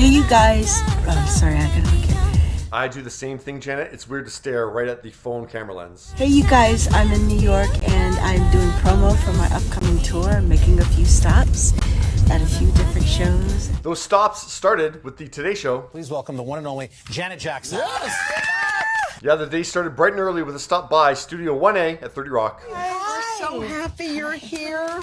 Hey, you guys. Oh, sorry, I gotta look here. I do the same thing, Janet. It's weird to stare right at the phone camera lens. Hey, you guys. I'm in New York and I'm doing promo for my upcoming tour. I'm making a few stops at a few different shows. Those stops started with the Today Show. Please welcome the one and only Janet Jackson. Yes! Yeah, the day started bright and early with a stop by Studio 1A at 30 Rock. We're so happy you're here.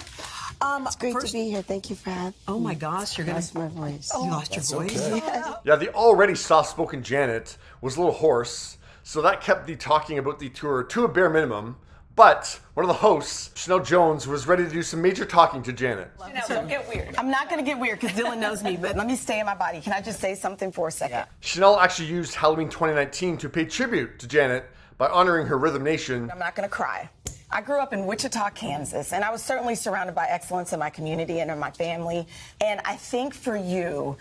It's great to be here. Thank you for having me. Oh my gosh, you're gonna Lost my voice. You lost your voice? Okay. Yeah, the already soft-spoken Janet was a little hoarse, so that kept the talking about the tour to a bare minimum. But one of the hosts, Sheinelle Jones, was ready to do some major talking to Janet. Now, don't get weird. I'm not gonna get weird because Dylan knows me, but let me stay in my body. Can I just say something for a second? Sheinelle actually used Halloween 2019 to pay tribute to Janet by honoring her Rhythm Nation. I'm not gonna cry. I grew up in Wichita, Kansas, and I was certainly surrounded by excellence in my community and in my family. And I think for you,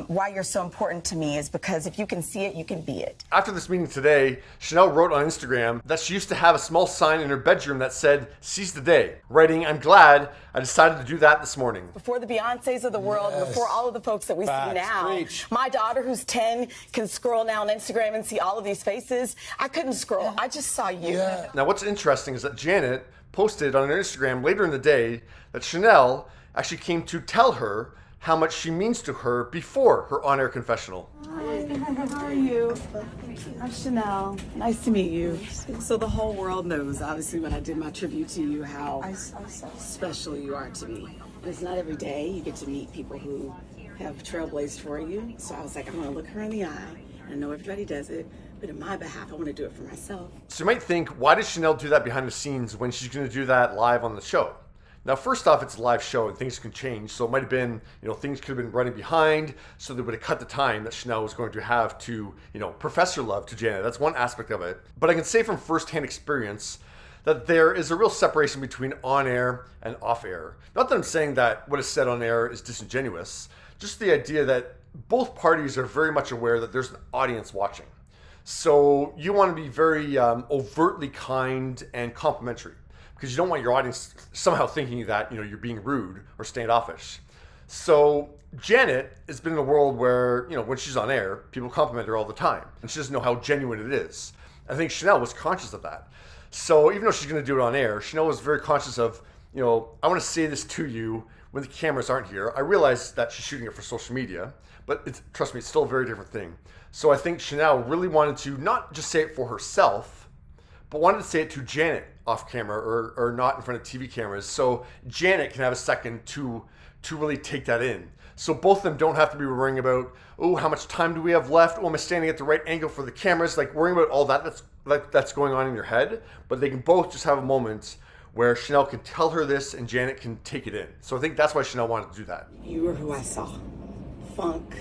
why you're so important to me is because if you can see it, you can be it. After this meeting today, Sheinelle wrote on Instagram that she used to have a small sign in her bedroom that said, "Seize the day," writing, "I'm glad I decided to do that this morning." Before the Beyoncés of the world, before all of the folks that we see now, Preach. my daughter who's 10 can scroll now on Instagram and see all of these faces. I couldn't scroll. I just saw you. Now, what's interesting is that Janet posted on her Instagram later in the day that Sheinelle actually came to tell her how much she means to her before her on-air confessional. Hi, how are you? I'm Sheinelle. Nice to meet you. So the whole world knows, obviously, when I did my tribute to you, how special you are to me. And it's not every day you get to meet people who have trailblazed for you. So I was like, I want to look her in the eye. I know everybody does it, but in my behalf, I want to do it for myself. So you might think, why does Sheinelle do that behind the scenes when she's going to do that live on the show? Now, first off, it's a live show and things can change. So it might have been, things could have been running behind. So they would have cut the time that Sheinelle was going to have to, profess her love to Janet. That's one aspect of it. But I can say from firsthand experience that there is a real separation between on air and off air. Not that I'm saying that what is said on air is disingenuous, just the idea that both parties are very much aware that there's an audience watching. So you want to be very overtly kind and complimentary, because you don't want your audience somehow thinking that you're being rude or standoffish. So Janet has been in a world where when she's on air, people compliment her all the time, and she doesn't know how genuine it is. I think Sheinelle was conscious of that. So even though she's going to do it on air, Sheinelle was very conscious of I want to say this to you when the cameras aren't here. I realize that she's shooting it for social media, but trust me, it's still a very different thing. So I think Sheinelle really wanted to not just say it for herself, but wanted to say it to Janet off camera or not in front of TV cameras, so Janet can have a second to really take that in. So both of them don't have to be worrying about, how much time do we have left? Am I standing at the right angle for the cameras? Like worrying about all that's going on in your head, but they can both just have a moment where Sheinelle can tell her this and Janet can take it in. So I think that's why Sheinelle wanted to do that. You were who I saw. Funk,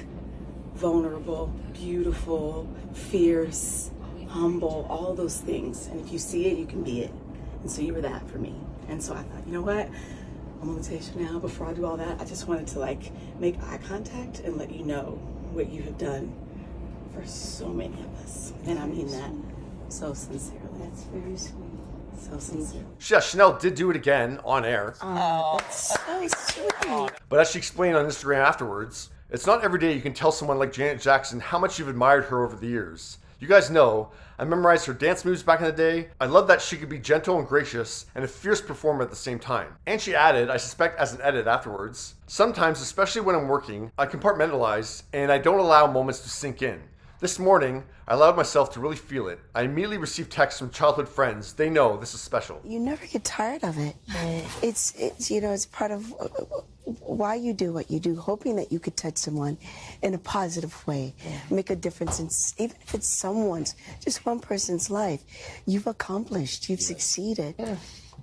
vulnerable, beautiful, fierce, humble, all those things. And if you see it, you can be it. And so you were that for me. And so I thought, you know what? I'm gonna tell you now, before I do all that, I just wanted to make eye contact and let you know what you have done for so many of us. And I mean that so sincerely. That's very sweet. So sincere. Yeah, Sheinelle did do it again on air. Oh, that's so sweet. But as she explained on Instagram afterwards, it's not every day you can tell someone like Janet Jackson how much you've admired her over the years. You guys know, I memorized her dance moves back in the day. I love that she could be gentle and gracious and a fierce performer at the same time. And she added, I suspect as an edit afterwards, sometimes, especially when I'm working, I compartmentalize and I don't allow moments to sink in. This morning, I allowed myself to really feel it. I immediately received texts from childhood friends. They know this is special. You never get tired of it. It's part of why you do what you do, hoping that you could touch someone in a positive way, make a difference, even if it's just one person's life. You've accomplished, you've succeeded.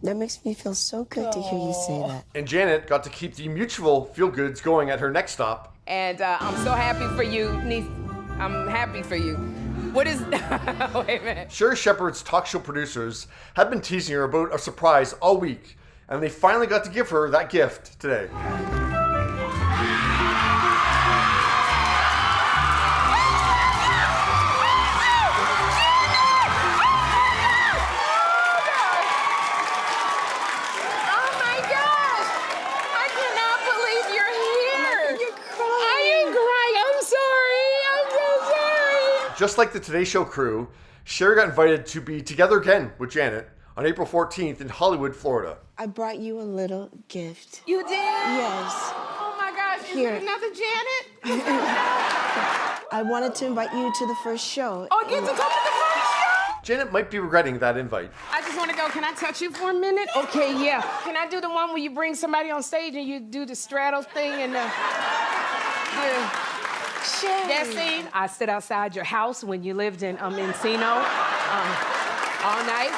That makes me feel so good to hear you say that. And Janet got to keep the mutual feel-goods going at her next stop. And I'm so happy for you, niece. I'm happy for you. What is... Wait a minute. Sherri Shepherd's talk show producers have been teasing her about a surprise all week, and they finally got to give her that gift today. Just like the Today Show crew, Sherri got invited to be together again with Janet on April 14th in Hollywood, Florida. I brought you a little gift. You did? Yes. Oh my gosh, is Here. it another Janet? I wanted to invite you to the first show. Oh, get to come to the first show? Janet might be regretting that invite. I just want to go. Can I touch you for a minute? Okay, yeah. Can I do the one where you bring somebody on stage and you do the straddle thing and Sherri. that scene? I stood outside your house when you lived in Encino all night.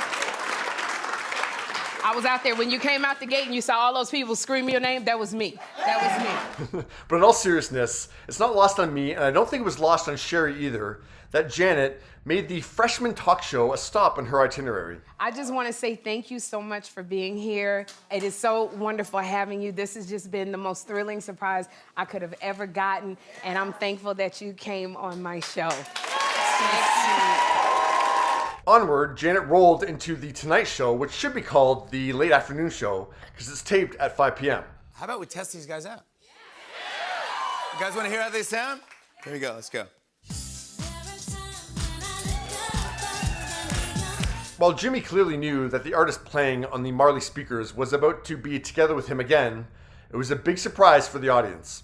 I was out there when you came out the gate and you saw all those people scream your name. That was me. That was me. But in all seriousness, it's not lost on me, and I don't think it was lost on Sherri either, that Janet made the freshman talk show a stop on her itinerary. I just want to say thank you so much for being here. It is so wonderful having you. This has just been the most thrilling surprise I could have ever gotten, and I'm thankful that you came on my show. Onward, Janet rolled into the Tonight Show, which should be called the Late Afternoon Show, because it's taped at 5 p.m. How about we test these guys out? You guys want to hear how they sound? Here we go, let's go. While Jimmy clearly knew that the artist playing on the Marley speakers was about to be together with him again, it was a big surprise for the audience.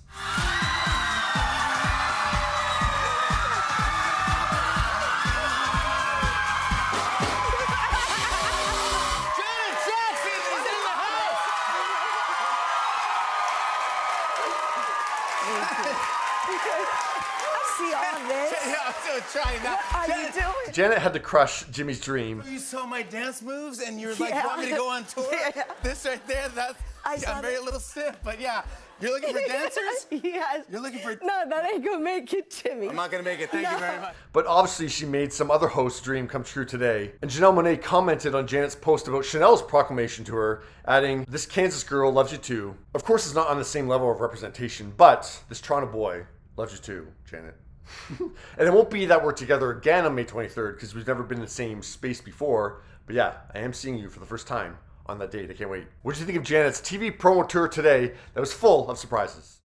I see all this. Yeah, I'm still trying now. What are you doing? Janet had to crush Jimmy's dream. You saw my dance moves and you were like, Yeah. you want me to go on tour? Yeah. This right there, that's, I saw I'm very that. a little stiff, but yeah. You're looking for dancers? Yes. You're looking for... No, that ain't gonna make it, Jimmy. I'm not gonna make it, thank you very much. But obviously she made some other host's dream come true today. And Sheinelle Monet commented on Janet's post about Chanel's proclamation to her, adding, "This Kansas girl loves you too." Of course it's not on the same level of representation, but this Toronto boy loves you too, Janet. And it won't be that we're together again on May 23rd, because we've never been in the same space before. But yeah, I am seeing you for the first time on that date. I can't wait. What did you think of Janet's TV promo tour today that was full of surprises?